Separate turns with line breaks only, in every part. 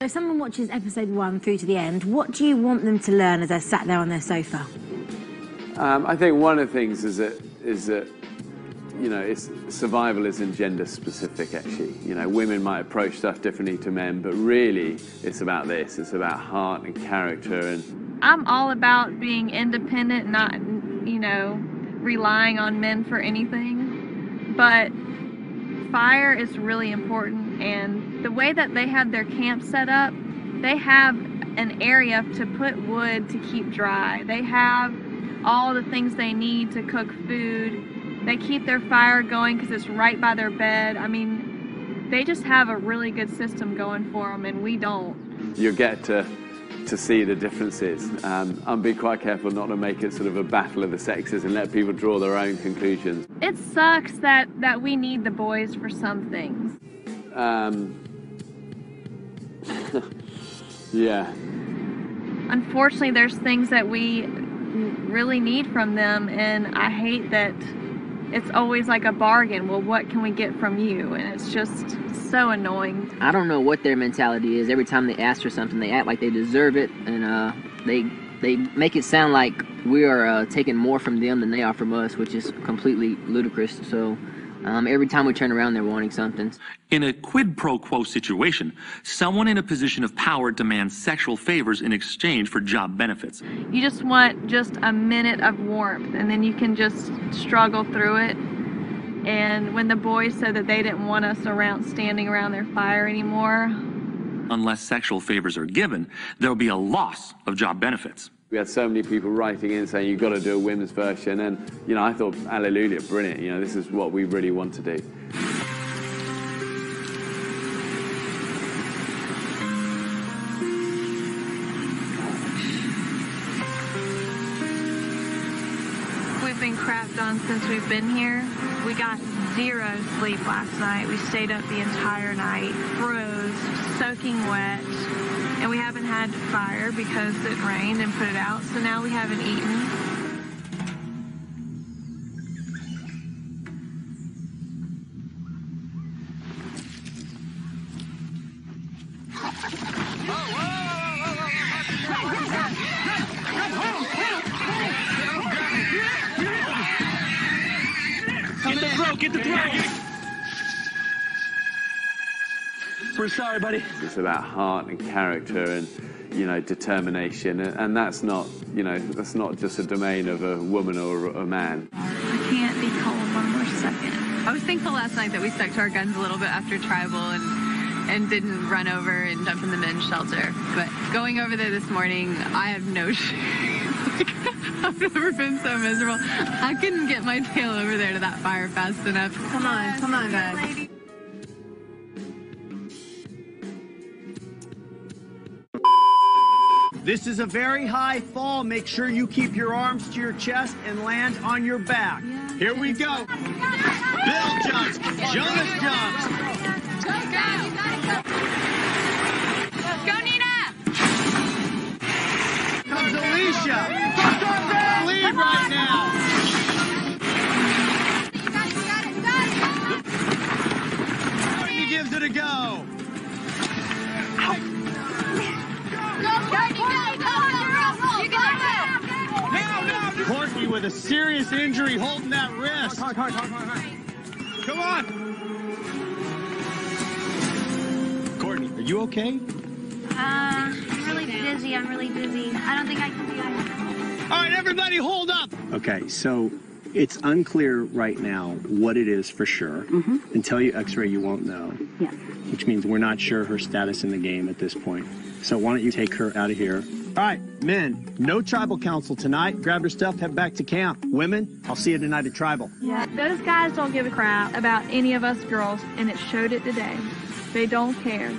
If someone watches episode 1 through to the end, what do you want them to learn as they're sat there on their sofa?
I think one of the things is that you know, survival isn't gender specific actually. You know, women might approach stuff differently to men, but really it's about this. It's about heart and character. And
I'm all about being independent, not, you know, relying on men for anything. But fire is really important, and the way that they have their camp set up, they have an area to put wood to keep dry. They have all the things they need to cook food. They keep their fire going because it's right by their bed. I mean, they just have a really good system going for them, and we don't.
You get to see the differences. I'm being quite careful not to make it sort of a battle of the sexes and let people draw their own conclusions.
It sucks that we need the boys for some things.
Yeah.
Unfortunately, there's things that we really need from them, and I hate that it's always like a bargain. Well, what can we get from you? And it's just so annoying.
I don't know what their mentality is. Every time they ask for something, they act like they deserve it, and they make it sound like we are taking more from them than they are from us, which is completely ludicrous. So every time we turn around, they're wanting something.
In a quid pro quo situation, someone in a position of power demands sexual favors in exchange for job benefits.
You just want just a minute of warmth, and then you can just struggle through it. And when the boys said that they didn't want us standing around their fire anymore.
Unless sexual favors are given, there will be a loss of job benefits.
We had so many people writing in saying, you've got to do a women's version. And, you know, I thought, hallelujah, brilliant. You know, this is what we really want to do.
We've been crapped on since we've been here. We got 0 sleep last night. We stayed up the entire night, froze, soaking wet. And we haven't had fire because it rained and put it out, so now we haven't eaten.
Get the throat! We're sorry, buddy.
It's about heart and character and, you know, determination. And that's not, you know, that's not just a domain of a woman or a man.
I can't be cold one more second.
I was thankful last night that we stuck to our guns a little bit after tribal and didn't run over and jump in the men's shelter. But going over there this morning, I have no I've never been so miserable. I couldn't get my tail over there to that fire fast enough. Come on, guys.
This is a very high fall. Make sure you keep your arms to your chest and land on your back. Here we go. Bill jumps. Jonas jumps.
Go, Nina!
Comes Alicia. Lead right now. He gives it a go. Courtney with a serious injury holding that wrist. Come on. Courtney, are you okay?
I'm really dizzy. I don't think I can do it.
All right, everybody hold up.
Okay, so it's unclear right now what it is for sure. Until you x-ray, you won't know.
Yeah.
Which means we're not sure her status in the game at this point. So why don't you take her out of here?
All right, men, no tribal council tonight. Grab your stuff, head back to camp. Women, I'll see you tonight at tribal.
Yeah, those guys don't give a crap about any of us girls, and it showed it today. They don't care.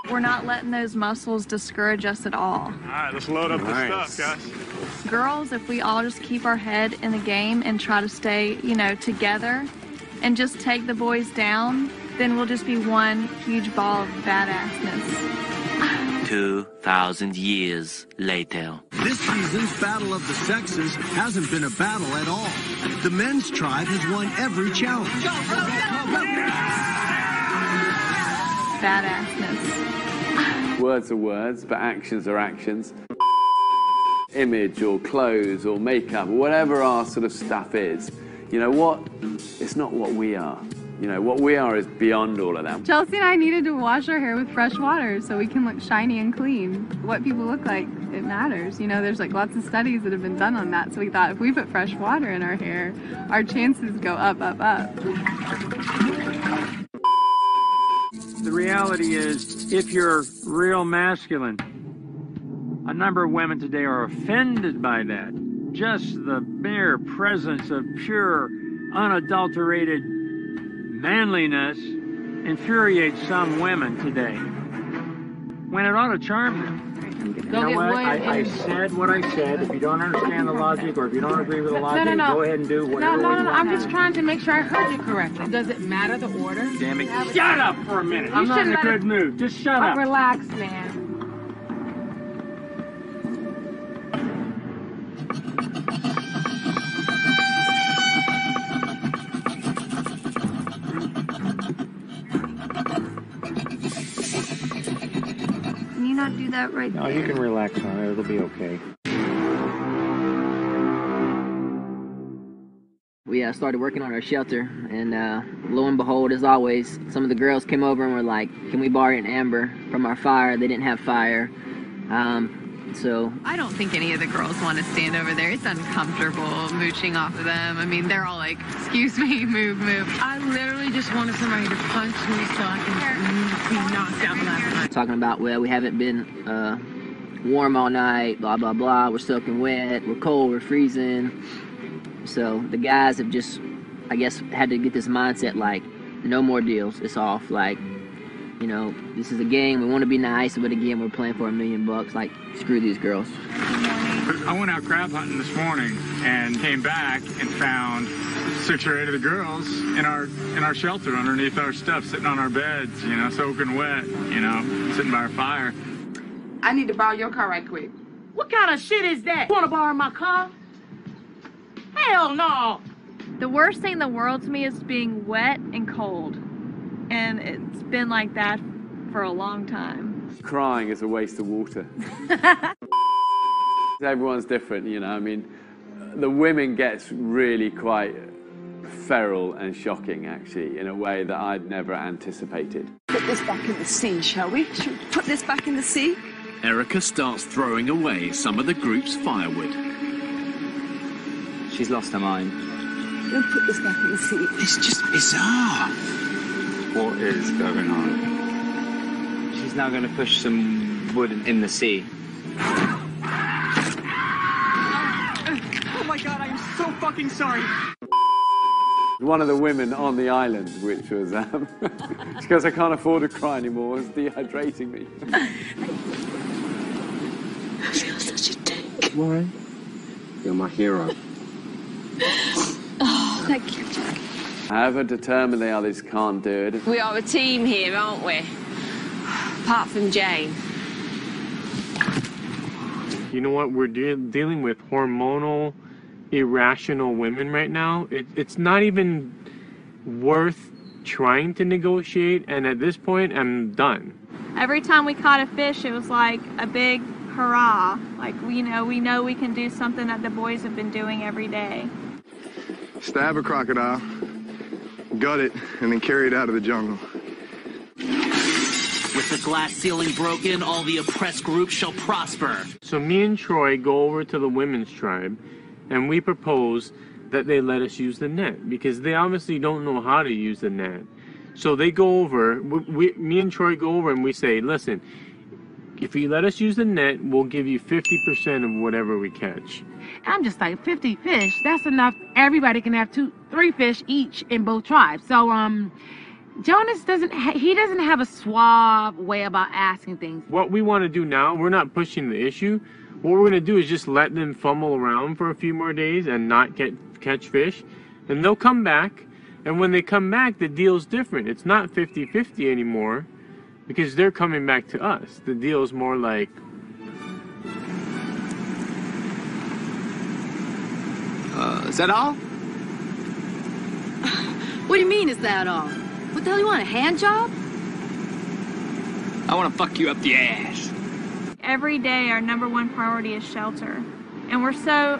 We're not letting those muscles discourage us at all.
All right, let's load up the stuff, guys.
Girls, if we all just keep our head in the game and try to stay, you know, together and just take the boys down, then we'll just be one huge ball of badassness.
2,000 years later.
This season's Battle of the Sexes hasn't been a battle at all. The men's tribe has won every challenge.
badassness.
Words are words, but actions are actions. Image or clothes or makeup or whatever our sort of stuff is, you know what? It's not what we are. You know, what we are is beyond all of that.
Chelsea and I needed to wash our hair with fresh water so we can look shiny and clean. What people look like, it matters. You know, there's like lots of studies that have been done on that. So we thought if we put fresh water in our hair, our chances go up, up, up.
The reality is, if you're real masculine, a number of women today are offended by that. Just the mere presence of pure, unadulterated manliness infuriates some women today, when it ought to charm them. You know what? I said what I said. If you don't understand the logic, or if you don't agree with the logic, go ahead and do whatever you want.
I'm just trying to make sure I heard you correctly. Does it matter the order?
Damn it. Shut up for a minute. I'm not in a good mood. Just shut up.
Relax, man.
Can you not do that right
No,
there?
you can relax on it. It'll be okay.
We started working on our shelter, and lo and behold, as always, some of the girls came over and were like, can we borrow an amber from our fire? They didn't have fire. So
I don't think any of the girls want to stand over there. It's uncomfortable mooching off of them. I mean, they're all like, excuse me, move, move.
I literally just wanted somebody to punch me so I can be knocked out last night.
talking about, well, we haven't been warm all night, blah, blah, blah. We're soaking wet, we're cold, we're freezing. So the guys have just, I guess, had to get this mindset like, no more deals. It's off. Like, you know, this is a game. We want to be nice, but again, we're playing for $1 million. Like, screw these girls.
I went out crab hunting this morning and came back and found 6 or 8 of the girls in our shelter underneath our stuff, sitting on our beds, you know, soaking wet, you know, sitting by our fire.
I need to borrow your car right quick. What kind of shit is that? Want to borrow my car? Hell no!
The worst thing in the world to me is being wet and cold. And it's been like that for a long time.
Crying is a waste of water. Everyone's different, you know. I mean, the women gets really quite feral and shocking, actually, in a way that I'd never anticipated.
Put this back in the sea, shall we? Should we put this back in the sea?
Erica starts throwing away some of the group's firewood.
She's lost her mind.
We'll put this back in the sea.
It's just bizarre.
What is going on? She's now going to push some wood in the sea.
Oh my god, I am so fucking sorry.
One of the women on the island, which was, she goes, I can't afford to cry anymore, it's dehydrating me.
I feel such a dick.
Why? You're my hero.
Oh, thank you.
However determined they are, they just can't do it.
We are a team here, aren't we? Apart from Jane.
You know what? We're dealing with hormonal, irrational women right now. It's not even worth trying to negotiate, and at this point, I'm done.
Every time we caught a fish, it was like a big hurrah. Like, we know we can do something that the boys have been doing every day.
Stab a crocodile, gut it, and then carry it out of the jungle.
With the glass ceiling broken, all the oppressed groups shall prosper.
So me and Troy go over to the women's tribe, and we propose that they let us use the net, because they obviously don't know how to use the net. So they go over, me and Troy go over and we say, listen, if you let us use the net, we'll give you 50% of whatever we catch.
I'm just like, 50 fish, that's enough. Everybody can have 2-3 fish each in both tribes. So, Jonas doesn't have a suave way about asking things.
What we want to do now, we're not pushing the issue. What we're going to do is just let them fumble around for a few more days and not catch fish. And they'll come back. And when they come back, the deal's different. It's not 50-50 anymore, because they're coming back to us. The deal's more like,
is that all?
What do you mean, is that all? What the hell, you want a hand job?
I want to fuck you up the ass.
Every day our number one priority is shelter. And we're so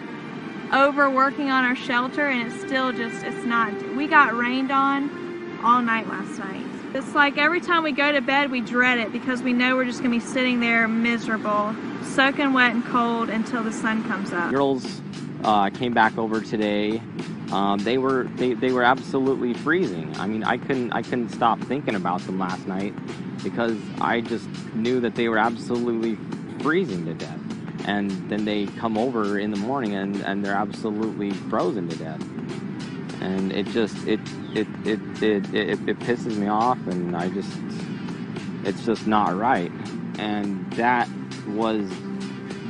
overworking on our shelter, and it's still just, it's not. We got rained on all night last night. It's like every time we go to bed, we dread it because we know we're just going to be sitting there miserable, soaking wet and cold until the sun comes up.
Girls came back over today. They were absolutely freezing. I mean, I couldn't stop thinking about them last night because I just knew that they were absolutely freezing to death. And then they come over in the morning and they're absolutely frozen to death. And it just it pisses me off, and it's just not right. And that was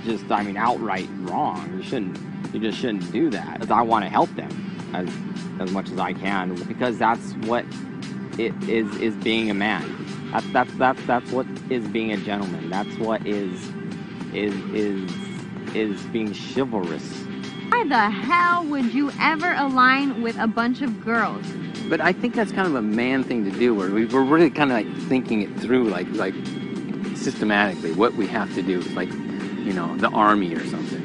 just, I mean, outright wrong. You just shouldn't do that. I want to help them as much as I can, because that's what it is being a man. That's what is being a gentleman. That's what is being chivalrous.
Why the hell would you ever align with a bunch of girls?
But I think that's kind of a man thing to do, where we're really kind of like thinking it through, like systematically, what we have to do, like, you know, the army or something.